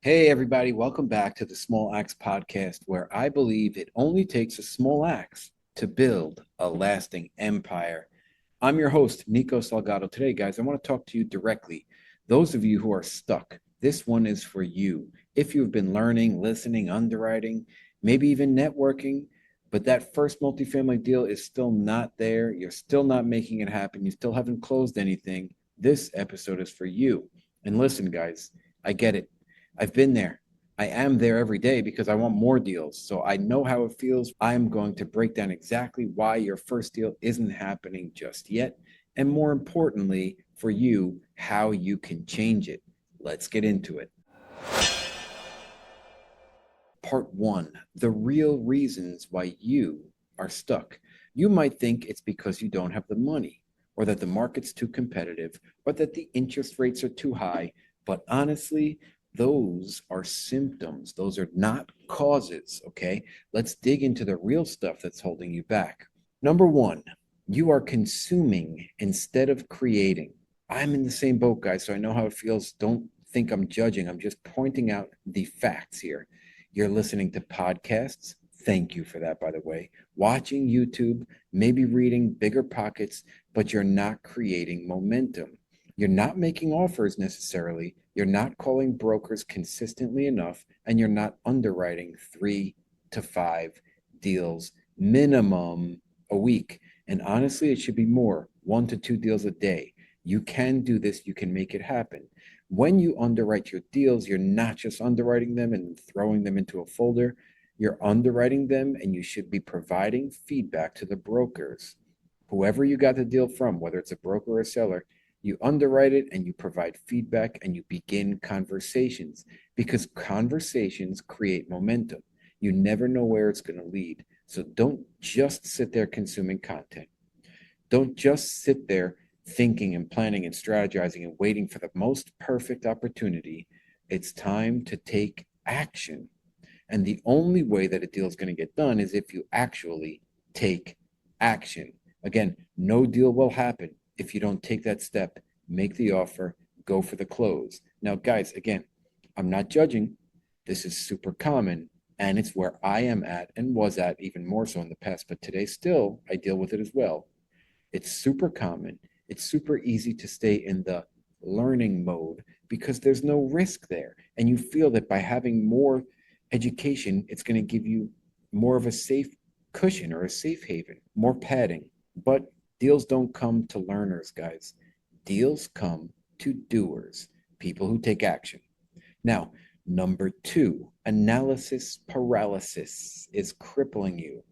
Hey, everybody, welcome back to the Small Axe Podcast, where I believe it only takes a small axe to build a lasting empire. I'm your host, Nico Salgado. Today, guys, I want to talk to you directly. Those of you who are stuck, this one is for you. If you've been learning, listening, underwriting, maybe even networking, but that first multifamily deal is still not there, you're still not making it happen, you still haven't closed anything, this episode is for you. And listen, guys, I get it. I've been there. I am there every day because I want more deals. So I know how it feels. I am going to break down exactly why your first deal isn't happening just yet. And more importantly, for you, how you can change it. Let's get into it. Part one, the real reasons why you are stuck. You might think it's because you don't have the money, or that the market's too competitive, or that the interest rates are too high. But honestly, those are symptoms. Those are not causes, okay? Let's dig into the real stuff that's holding you back. Number one, you are consuming instead of creating. I'm in the same boat, guys, so I know how it feels. Don't think I'm judging. I'm just pointing out the facts here. You're listening to podcasts. Thank you for that, by the way. Watching YouTube, maybe reading Bigger Pockets, but you're not creating momentum. You're not making offers necessarily. You're not calling brokers consistently enough, and you're not underwriting 3 to 5 deals minimum a week. And honestly, it should be more, 1 to 2 deals a day. You can do this, you can make it happen. When you underwrite your deals, you're not just underwriting them and throwing them into a folder. You're underwriting them and you should be providing feedback to the brokers. Whoever you got the deal from, whether it's a broker or a seller, you underwrite it and you provide feedback and you begin conversations because conversations create momentum. You never know where it's going to lead. So don't just sit there consuming content. Don't just sit there thinking and planning and strategizing and waiting for the most perfect opportunity. It's time to take action. And the only way that a deal is going to get done is if you actually take action. Again, no deal will happen if you don't take that step, make the offer, go for the close. Now, guys, again, I'm not judging. This is super common and it's where I am at and was at even more so in the past. But today, still, I deal with it as well. It's super common. It's super easy to stay in the learning mode because there's no risk there. And you feel that by having more education, it's going to give you more of a safe cushion or a safe haven, more padding. But deals don't come to learners, guys. Deals come to doers, people who take action. Now, number two, analysis paralysis is crippling you,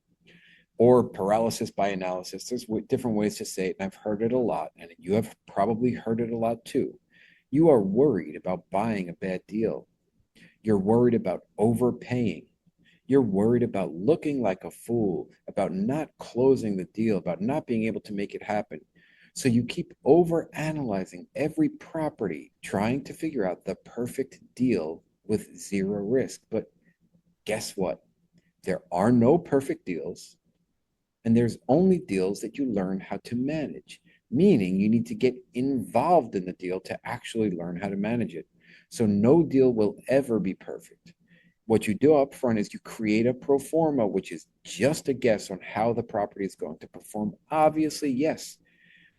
or paralysis by analysis. There's different ways to say it, and I've heard it a lot, and you have probably heard it a lot too. You are worried about buying a bad deal. You're worried about overpaying. You're worried about looking like a fool, about not closing the deal, about not being able to make it happen. So you keep over analyzing every property, trying to figure out the perfect deal with zero risk. But guess what? There are no perfect deals. And there's only deals that you learn how to manage, meaning you need to get involved in the deal to actually learn how to manage it. So no deal will ever be perfect. What you do up front is you create a pro forma, which is just a guess on how the property is going to perform. Obviously, yes,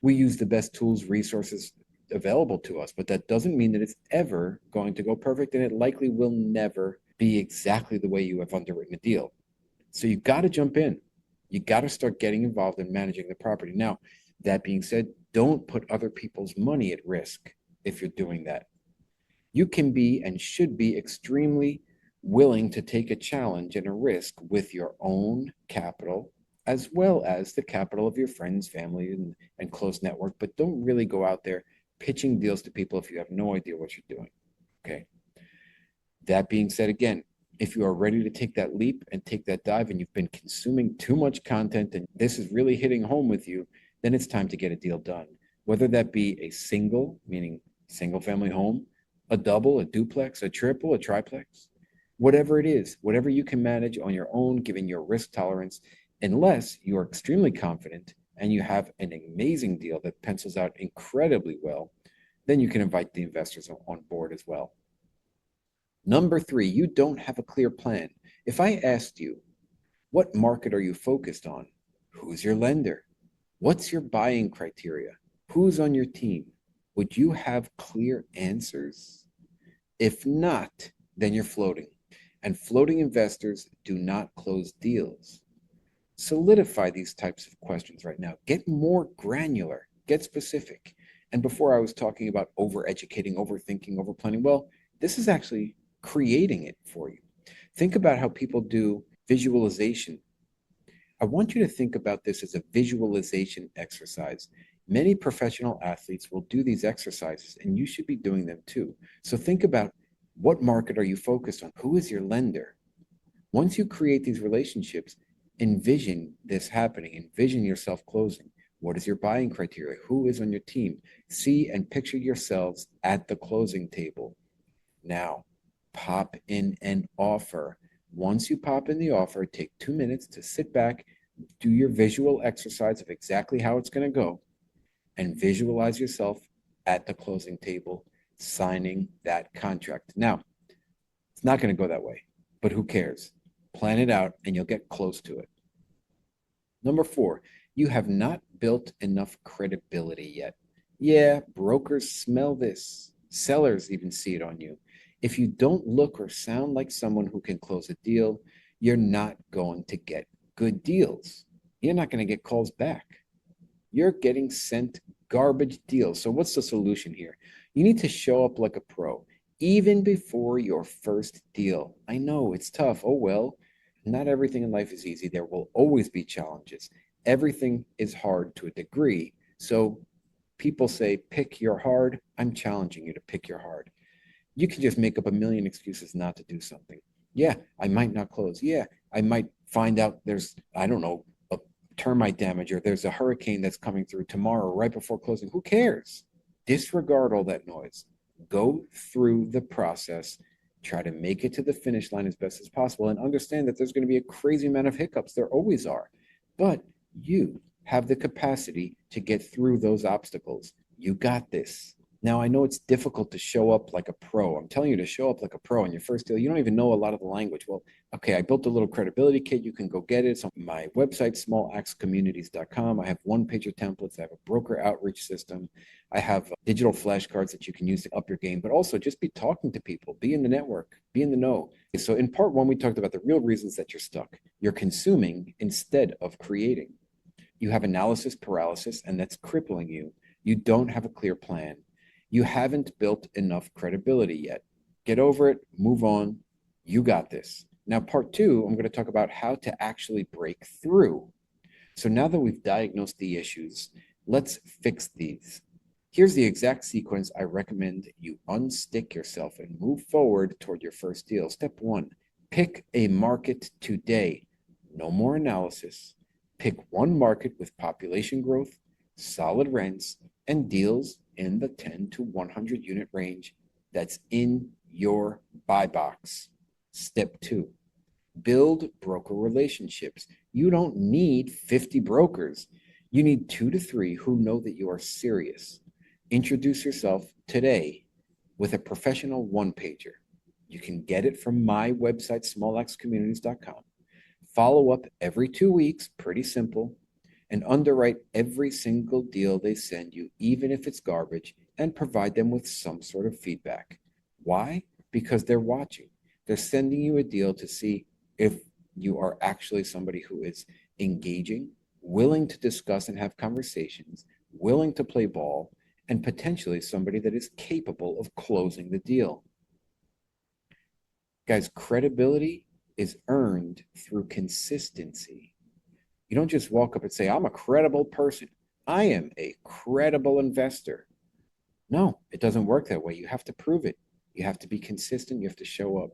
we use the best tools, resources available to us, but that doesn't mean that it's ever going to go perfect, and it likely will never be exactly the way you have underwritten a deal. So you got to jump in. You got to start getting involved in managing the property. Now, that being said, don't put other people's money at risk if you're doing that. You can be and should be extremely willing to take a challenge and a risk with your own capital, as well as the capital of your friends, family, and close network. But don't really go out there pitching deals to people if you have no idea what you're doing. Okay. That being said, again, if you are ready to take that leap and take that dive and you've been consuming too much content and this is really hitting home with you, then it's time to get a deal done. Whether that be a single, meaning single family home, a double, a duplex, a triple, a triplex, whatever it is, whatever you can manage on your own, given your risk tolerance, unless you are extremely confident and you have an amazing deal that pencils out incredibly well, then you can invite the investors on board as well. Number three, you don't have a clear plan. If I asked you, what market are you focused on? Who's your lender? What's your buying criteria? Who's on your team? Would you have clear answers? If not, then you're floating. And floating investors do not close deals. Solidify these types of questions right now. Get more granular, get specific. And before I was talking about overeducating, overthinking, overplanning, well, this is actually creating it for you. Think about how people do visualization. I want you to think about this as a visualization exercise. Many professional athletes will do these exercises, and you should be doing them too. So think about, what market are you focused on? Who is your lender? Once you create these relationships, envision this happening. Envision yourself closing. What is your buying criteria? Who is on your team? See and picture yourselves at the closing table. Now, pop in an offer. Once you pop in the offer, take 2 minutes to sit back, do your visual exercise of exactly how it's going to go, and visualize yourself at the closing table signing that contract. Now, it's not going to go that way, but who cares? Plan it out and you'll get close to it. Number four, you have not built enough credibility yet. Yeah, brokers smell this. Sellers even see it on you. If you don't look or sound like someone who can close a deal, you're not going to get good deals. You're not going to get calls back. You're getting sent garbage deals. So what's the solution here? You need to show up like a pro, even before your first deal. I know it's tough. Oh, well, not everything in life is easy. There will always be challenges. Everything is hard to a degree. So people say, pick your hard. I'm challenging you to pick your hard. You can just make up a million excuses not to do something. Yeah, I might not close. Yeah, I might find out there's, I don't know, a termite damage, or there's a hurricane that's coming through tomorrow right before closing. Who cares? Disregard all that noise. Go through the process. Try to make it to the finish line as best as possible, and understand that there's going to be a crazy amount of hiccups. There always are. But you have the capacity to get through those obstacles. You got this. Now, I know it's difficult to show up like a pro. I'm telling you to show up like a pro in your first deal. You don't even know a lot of the language. Well, okay, I built a little credibility kit. You can go get it. It's on my website, smallactscommunities.com. I have one-pager templates. I have a broker outreach system. I have digital flashcards that you can use to up your game, but also just be talking to people, be in the network, be in the know. So in part one, we talked about the real reasons that you're stuck. You're consuming instead of creating. You have analysis paralysis, and that's crippling you. You don't have a clear plan. You haven't built enough credibility yet. Get over it, move on. You got this. Now, part two, I'm going to talk about how to actually break through. So now that we've diagnosed the issues, let's fix these. Here's the exact sequence I recommend you unstick yourself and move forward toward your first deal. Step one, pick a market today. No more analysis. Pick one market with population growth, solid rents, and deals in the 10 to 100 unit range that's in your buy box. Step two, build broker relationships. You don't need 50 brokers. You need 2 to 3 who know that you are serious. Introduce yourself today with a professional one-pager. You can get it from my website, smallactscommunities.com. Follow up every 2 weeks, pretty simple, and underwrite every single deal they send you, even if it's garbage, and provide them with some sort of feedback. Why? Because they're watching. They're sending you a deal to see if you are actually somebody who is engaging, willing to discuss and have conversations, willing to play ball, and potentially somebody that is capable of closing the deal. Guys, credibility is earned through consistency. You don't just walk up and say, I'm a credible person. I am a credible investor. No, it doesn't work that way. You have to prove it. You have to be consistent. You have to show up.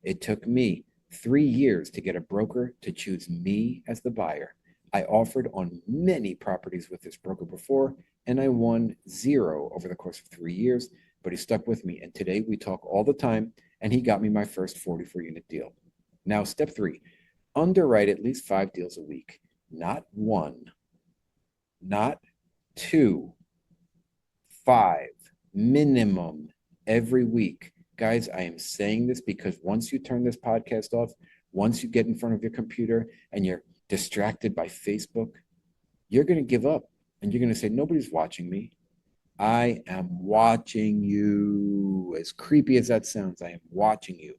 It took me 3 years to get a broker to choose me as the buyer. I offered on many properties with this broker before, and I won 0 over the course of 3 years, but he stuck with me. And today we talk all the time, and he got me my first 44 unit deal. Now, step 3, underwrite at least 5 deals a week. Not 1, not 2, 5 minimum every week. Guys, I am saying this because once you turn this podcast off, once you get in front of your computer and you're distracted by Facebook, you're going to give up and you're going to say, nobody's watching me. I am watching you. As creepy as that sounds, I am watching you.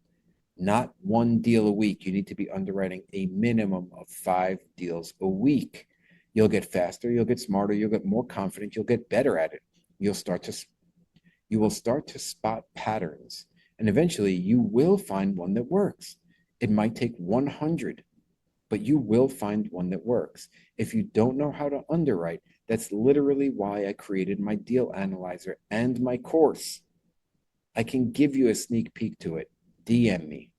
Not one deal a week. You need to be underwriting a minimum of 5 deals a week. You'll get faster, you'll get smarter, you'll get more confident, you'll get better at it. You'll start to you will start to spot patterns, and eventually you will find one that works. It might take 100, but you will find one that works. If you don't know how to underwrite, that's literally why I created my deal analyzer and my course. I can give you a sneak peek to it. DM me.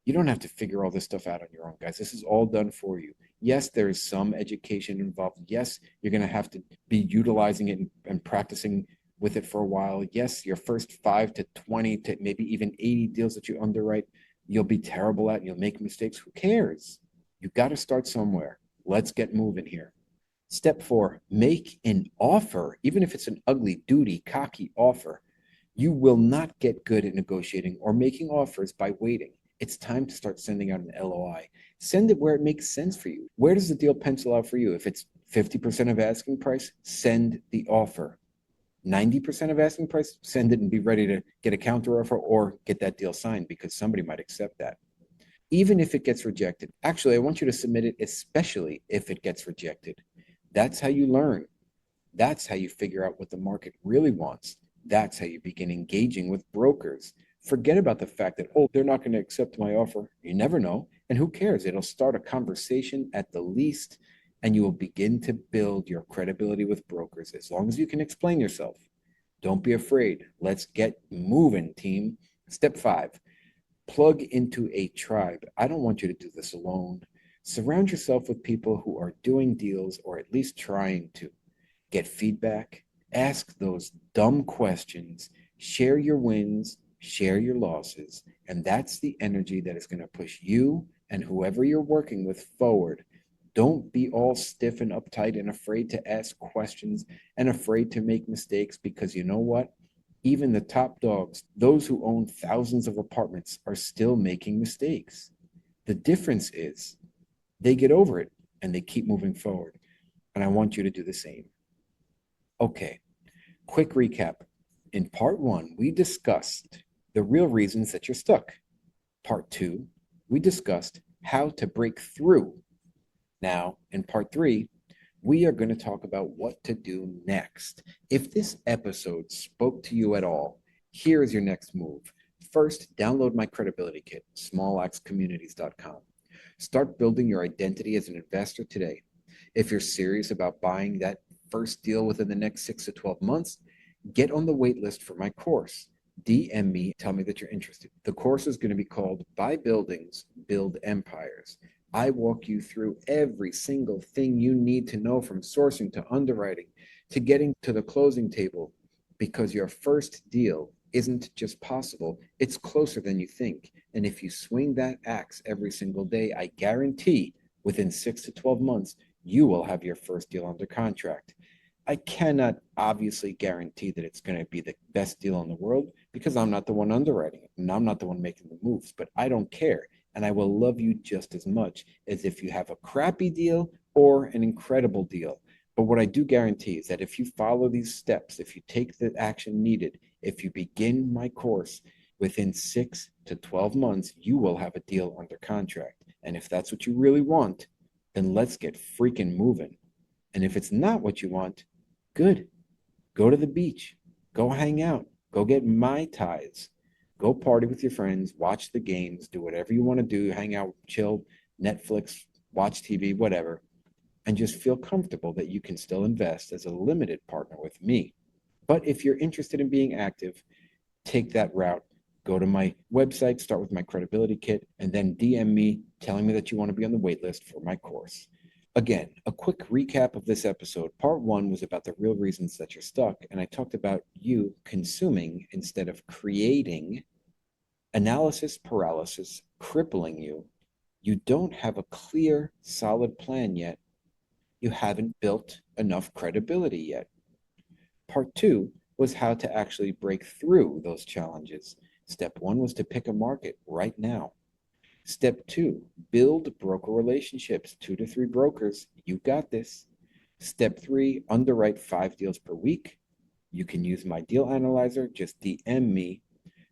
You don't have to figure all this stuff out on your own, guys. This is all done for you. Yes, there is some education involved. Yes, you're going to have to be utilizing it and practicing with it for a while. Yes, your first 5 to 20 to maybe even 80 deals that you underwrite, you'll be terrible at, you'll make mistakes. Who cares? You got to start somewhere. Let's get moving here. Step 4, make an offer, even if it's an ugly, duty, cocky offer. You will not get good at negotiating or making offers by waiting. It's time to start sending out an LOI. Send it where it makes sense for you. Where does the deal pencil out for you? If it's 50% of asking price, send the offer. 90% of asking price, send it and be ready to get a counter offer or get that deal signed because somebody might accept that. Even if it gets rejected, actually, I want you to submit it, especially if it gets rejected. That's how you learn. That's how you figure out what the market really wants. That's how you begin engaging with brokers. Forget about the fact that, oh, they're not going to accept my offer. You never know. And who cares? It'll start a conversation at the least, and you will begin to build your credibility with brokers as long as you can explain yourself. Don't be afraid. Let's get moving, team. Step 5, plug into a tribe. I don't want you to do this alone. Surround yourself with people who are doing deals or at least trying to. Get feedback, ask those dumb questions, share your wins, share your losses, and that's the energy that is going to push you and whoever you're working with forward. Don't be all stiff and uptight and afraid to ask questions and afraid to make mistakes because you know what? Even the top dogs, those who own thousands of apartments, are still making mistakes. The difference is they get over it and they keep moving forward. And I want you to do the same. Okay, quick recap. In part 1, we discussed the real reasons that you're stuck. Part 2, we discussed how to break through. Now, in part 3, we are going to talk about what to do next. If this episode spoke to you at all, here is your next move. First, download my credibility kit, smallactscommunities.com. Start building your identity as an investor today. If you're serious about buying that first deal within the next 6 to 12 months, get on the wait list for my course. DM me, tell me that you're interested. The course is going to be called Buy Buildings, Build Empires. I walk you through every single thing you need to know from sourcing to underwriting to getting to the closing table because your first deal isn't just possible, it's closer than you think. And if you swing that axe every single day, I guarantee within 6 to 12 months, you will have your first deal under contract. I cannot obviously guarantee that it's going to be the best deal in the world because I'm not the one underwriting it and I'm not the one making the moves, but I don't care. And I will love you just as much as if you have a crappy deal or an incredible deal. But what I do guarantee is that if you follow these steps, if you take the action needed, if you begin my course within 6 to 12 months, you will have a deal under contract. And if that's what you really want, then let's get freaking moving. And if it's not what you want, good. Go to the beach. Go hang out. Go get Mai Tais. Go party with your friends. Watch the games. Do whatever you want to do. Hang out, chill, Netflix, watch TV, whatever. And just feel comfortable that you can still invest as a limited partner with me. But if you're interested in being active, take that route. Go to my website, start with my credibility kit, and then DM me telling me that you want to be on the wait list for my course. Again, a quick recap of this episode. Part 1 was about the real reasons that you're stuck, and I talked about you consuming instead of creating, analysis paralysis crippling you. You don't have a clear, solid plan yet. You haven't built enough credibility yet. Part 2 was how to actually break through those challenges. Step one was to pick a market right now. Step two, build broker relationships, 2 to 3 brokers. You got this. Step three, underwrite 5 deals per week. You can use my deal analyzer. Just DM me.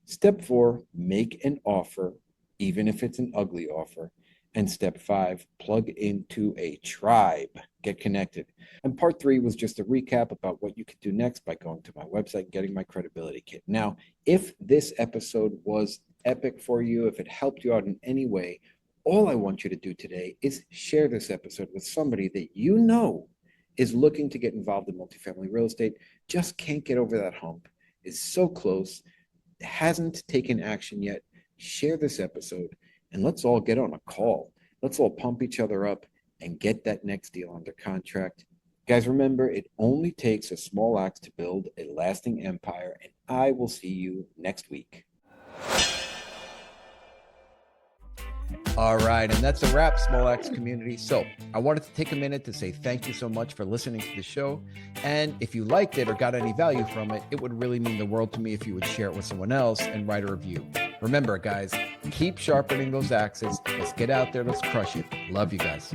Step four, make an offer, even if it's an ugly offer. And step five, plug into a tribe, get connected. And part three was just a recap about what you could do next by going to my website and getting my credibility kit. Now, if this episode was epic for you, if it helped you out in any way, all I want you to do today is share this episode with somebody that you know is looking to get involved in multifamily real estate, just can't get over that hump, is so close, hasn't taken action yet. Share this episode and let's all get on a call. Let's all pump each other up and get that next deal under contract. Guys, remember, it only takes a small axe to build a lasting empire, and I will see you next week. All right, and that's a wrap, Small Axe community. So I wanted to take a minute to say thank you so much for listening to the show. And if you liked it or got any value from it, it would really mean the world to me if you would share it with someone else and write a review. Remember, guys, keep sharpening those axes. Let's get out there. Let's crush it. Love you guys.